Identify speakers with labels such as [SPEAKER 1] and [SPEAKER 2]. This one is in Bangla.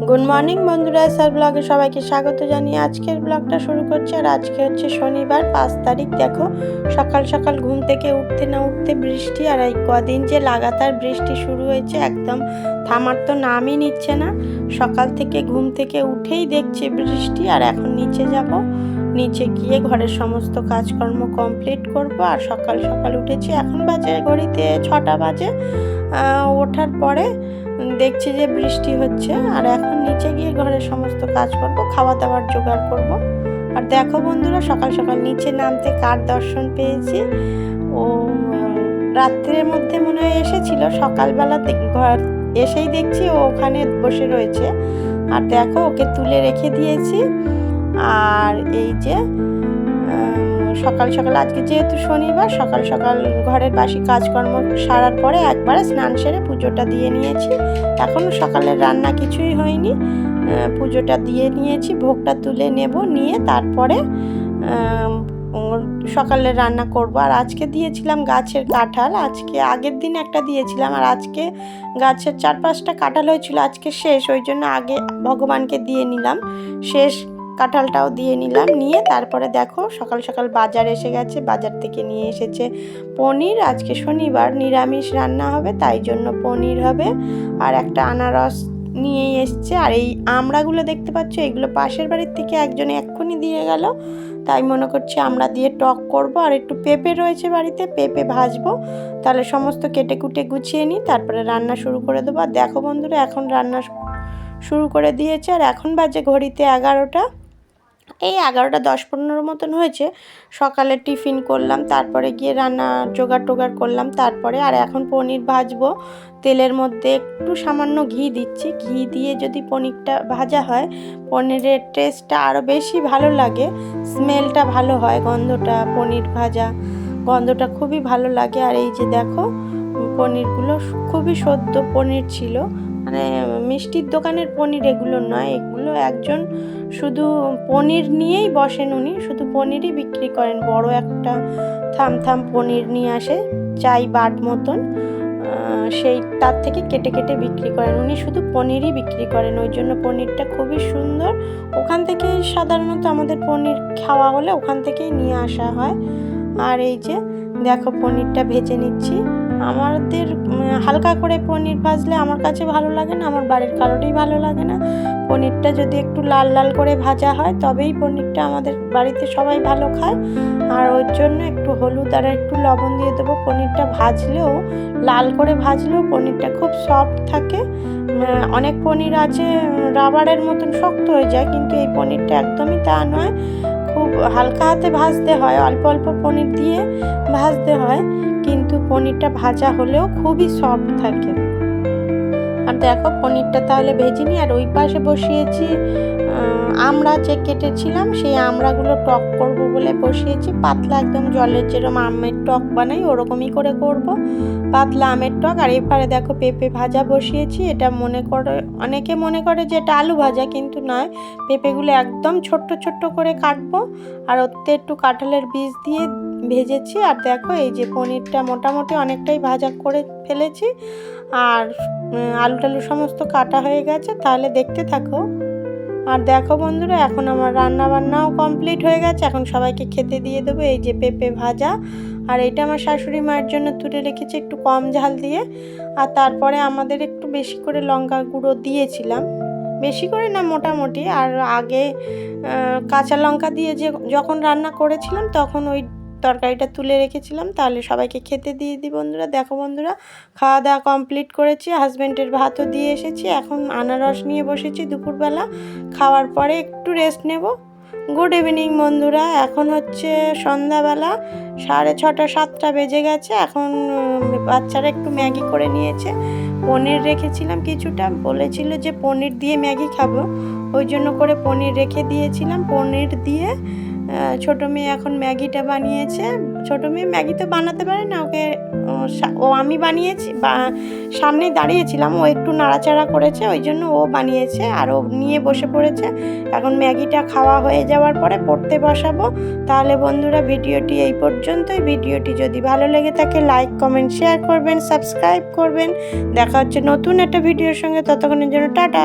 [SPEAKER 1] গুড মর্নিং বন্ধুরা, এসআর ব্লগে সবাইকে স্বাগত জানিয়ে আজকের ব্লগটা শুরু করছি। আর আজকে হচ্ছে শনিবার 5 তারিখ। দেখো সকাল সকাল ঘুম থেকে উঠতে না উঠতে বৃষ্টি, আর এই কদিন যে লাগাতার বৃষ্টি শুরু হয়েছে, একদম থামার তো নামই নিচ্ছে না। সকাল থেকে ঘুম থেকে উঠেই দেখছি বৃষ্টি। আর এখন নিচে যাব, নিচে গিয়ে ঘরের সমস্ত কাজকর্ম কমপ্লিট করব। আর সকাল সকাল উঠেছি, এখন বাজে ঘড়িতে 6টা বাজে। ওঠার পরে দেখছি যে বৃষ্টি হচ্ছে। আর এখন নিচে গিয়ে ঘরের সমস্ত কাজ করব, খাওয়া দাওয়ার জোগাড় করব। আর দেখো বন্ধুরা, সকাল সকাল নিচে নামতে কার দর্শন পেয়েছি। ও রাত্রের মধ্যে মনে হয় এসেছিল, সকালবেলা ঘর এসেই দেখছি ও ওখানে বসে রয়েছে। আর দেখো ওকে তুলে রেখে দিয়েছি। আর এই যে সকাল সকাল আজকে যেহেতু শনিবার, সকাল সকাল ঘরের বাসি কাজকর্ম সারার পরে একবারে স্নান সেরে পুজোটা দিয়ে নিয়েছি। এখনও সকালের রান্না কিছুই হয়নি, পুজোটা দিয়ে নিয়েছি। ভোগটা তুলে নেব, নিয়ে তারপরে সকালের রান্না করব। আর আজকে দিয়েছিলাম গাছের কাঁঠাল, আজকে আগের দিন একটা দিয়েছিলাম। আর আজকে গাছের 4-5টা কাঁঠাল হয়েছিল, আজকে শেষ, ওই জন্য আগে ভগবানকে দিয়ে নিলাম। শেষ কাঁঠালটাও দিয়ে নিলাম, নিয়ে তারপরে দেখো সকাল সকাল বাজার এসে গেছে। বাজার থেকে নিয়ে এসেছে পনির। আজকে শনিবার নিরামিষ রান্না হবে, তাই জন্য পনির হবে। আর একটা আনারস নিয়ে এসছে। আর এই আমড়াগুলো দেখতে পাচ্ছ, এগুলো পাশের বাড়ির থেকে একজনে এক্ষুনি দিয়ে গেল, তাই মনে করছি আমড়া দিয়ে টক করব। আর একটু পেঁপে রয়েছে বাড়িতে, পেঁপে ভাজবো। তাহলে সমস্ত কেটে কুটে গুছিয়ে নিই, তারপরে রান্না শুরু করে দেবো। আর দেখো বন্ধুরা, এখন রান্না শুরু করে দিয়েছে। আর এখন বাজে ঘড়িতে 11টা, এই 11টা 10-15 মতন হয়েছে। সকালে টিফিন করলাম, তারপরে গিয়ে রান্না জোগাড় টোগাড় করলাম। তারপরে আর এখন পনির ভাজবো। তেলের মধ্যে একটু সামান্য ঘি দিচ্ছি। ঘি দিয়ে যদি পনিরটা ভাজা হয়, পনিরের টেস্টটা আরও বেশি ভালো লাগে, স্মেলটা ভালো হয়, গন্ধটা, পনির ভাজা গন্ধটা খুবই ভালো লাগে। আর এই যে দেখো পনিরগুলো খুবই সদ্য পনির ছিল, মানে মিষ্টির দোকানের পনির এগুলো নয়। এগুলো একজন শুধু পনির নিয়েই বসেন, উনি শুধু পনিরই বিক্রি করেন। বড় একটা থাম পনির নিয়ে আসে, চাই বাট মতন, সেই তার থেকে কেটে কেটে বিক্রি করেন। উনি শুধু পনিরই বিক্রি করেন, ওই জন্য পনিরটা খুবই সুন্দর। ওখান থেকেই সাধারণত আমাদের পনির খাওয়া হলে ওখান থেকেই নিয়ে আসা হয়। আর এই যে দেখো পনিরটা ভেজে নিচ্ছি। আমাদের হালকা করে পনির ভাজলে আমার কাছে ভালো লাগে না, আমার বাড়ির কারোরই ভালো লাগে না। পনিরটা যদি একটু লাল লাল করে ভাজা হয়, তবেই পনিরটা আমাদের বাড়িতে সবাই ভালো খায়। আর ওর জন্য একটু হলুদ আর একটু লবণ দিয়ে দেবো। পনিরটা ভাজলেও, লাল করে ভাজলেও পনিরটা খুব সফট থাকে। অনেক পনির আছে রাবারের মতন শক্ত হয়ে যায়, কিন্তু এই পনিরটা একদমই তা নয়। খুব হালকা হাতে ভাজতে হয়, অল্প অল্প পনির দিয়ে ভাজতে হয়, কিন্তু পনিরটা ভাজা হলেও খুবই সফট থাকে। আর দেখো পনিরটা তাহলে ভেজে নিই। আর ওই পাশে বসিয়েছি আমড়া যে কেটেছিলাম, সেই আমড়াগুলো টক করব বলে বসিয়েছি। পাতলা একদম জলের যেরকম আমের টক বানাই, ওরকমই করে করব, পাতলা আমের টক। আর এপারে দেখো পেঁপে ভাজা বসিয়েছি। এটা অনেকে মনে করে যে এটা আলু ভাজা, কিন্তু নয়, পেঁপেগুলো একদম ছোট্ট ছোট্ট করে কাটবো। আর ওতে একটু কাঁঠালের বীজ দিয়ে ভেজেছি। আর দেখো এই যে পনিরটা মোটামুটি অনেকটাই ভাজা করে ফেলেছি। আর আলু টালু সমস্ত কাটা হয়ে গেছে, তাহলে দেখতে থাকো। আর দেখো বন্ধুরা, এখন আমার রান্না বান্নাও কমপ্লিট হয়ে গেছে। এখন সবাইকে খেতে দিয়ে দেবো। এই যে পেঁপে ভাজা, আর এটা আমার শাশুড়ি মায়ের জন্য তুলে রেখেছি একটু কম ঝাল দিয়ে। আর তারপরে আমাদের একটু বেশি করে লঙ্কা গুঁড়ো দিয়েছিলাম, বেশি করে না মোটামুটি। আর আগে কাঁচা লঙ্কা দিয়ে যখন রান্না করেছিলাম, তখন ওই তরকারিটা তুলে রেখেছিলাম। তাহলে সবাইকে খেতে দিয়ে দিই বন্ধুরা। দেখো বন্ধুরা, খাওয়া দাওয়া কমপ্লিট করেছি, হাজব্যান্ডের ভাতও দিয়ে এসেছি। এখন আনারস নিয়ে বসেছি দুপুরবেলা, খাওয়ার পরে একটু রেস্ট নেব। গুড ইভিনিং বন্ধুরা, এখন হচ্ছে সন্ধ্যাবেলা, 6:30-7টা বেজে গেছে। এখন বাচ্চারা একটু ম্যাগি করে নিয়েছে। পনির রেখেছিলাম কিছুটা, বলেছিল যে পনির দিয়ে ম্যাগি খাবো, ওই জন্য করে পনির রেখে দিয়েছিলাম। পনির দিয়ে ছোটো মেয়ে এখন ম্যাগিটা বানিয়েছে। ছোটো মেয়ে ম্যাগি তো বানাতে পারে না, আমি বানিয়েছি, সামনে দাঁড়িয়েছিলাম, ও একটু নাড়াচাড়া করেছে, ওই জন্য ও বানিয়েছে। আর ও নিয়ে বসে পড়েছে। এখন ম্যাগিটা খাওয়া হয়ে যাওয়ার পরে পড়তে বসাবো। তাহলে বন্ধুরা, ভিডিওটি এই পর্যন্তই। ভিডিওটি যদি ভালো লেগে থাকে, লাইক কমেন্ট শেয়ার করবেন, সাবস্ক্রাইব করবেন। দেখা হচ্ছে নতুন একটা ভিডিওর সঙ্গে, ততক্ষণের জন্য টাটা।